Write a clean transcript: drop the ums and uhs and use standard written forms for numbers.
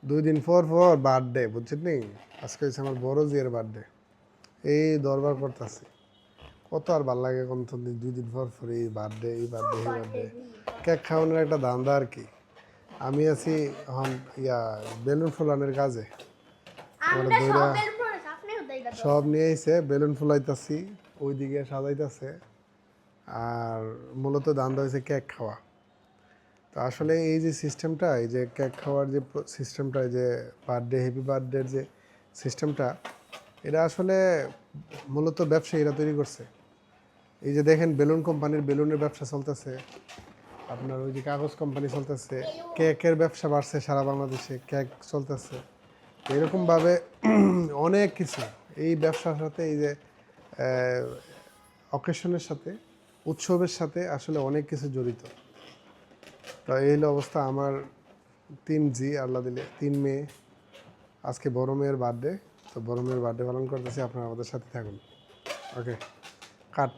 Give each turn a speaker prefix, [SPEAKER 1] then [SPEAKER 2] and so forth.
[SPEAKER 1] 2 দিন পর পর বার্থডে, বুঝছেন নি? আজকে হচ্ছে আমার বড় জিয়ের বার্থডে। এই দরবার করতেছি, কত আর ভাল লাগে কোন 2 দিন পর পর এই বার্থডে, এই বার্থডে, এই বার্থডে। কেক খাওয়ানোর একটা ধান্দা আর কি। আমি আছি এখন বেলুন ফুলানোর কাজে। আমার দইরা সব নিয়ে এসে বেলুন ফুলাইতাছি, ওইদিকে সাজাইতাছে। আর মূলত ধান্দা হয়েছে কেক খাওয়া। তো আসলে এই যে সিস্টেমটা, এই যে কেক খাওয়ার যে সিস্টেমটা, এই যে বার্থডে, হ্যাপি বার্থডের যে সিস্টেমটা, এটা আসলে মূলত ব্যবসায়ীরা তৈরি করছে। এই যে দেখেন বেলুন কোম্পানির বেলুনের ব্যবসা চলতেছে, আপনার ওই যে কাগজ কোম্পানি চলতেছে, কেকের ব্যবসা বাড়ছে সারা বাংলাদেশে, কেক চলতেছে। এরকমভাবে অনেক কিছু এই ব্যবসার সাথে, এই যে অকেশনের সাথে, উৎসবের সাথে আসলে অনেক কিছু জড়িত। তো এই হলো অবস্থা। আমার 3 জি আল্লাহ দিলে, 3 মেয়ে। আজকে বড় মেয়ের বার্থডে, তো বড় মেয়ের বার্থডে পালন করতেছি। আপনারা আমাদের সাথে থাকুন। ওকে, কাট।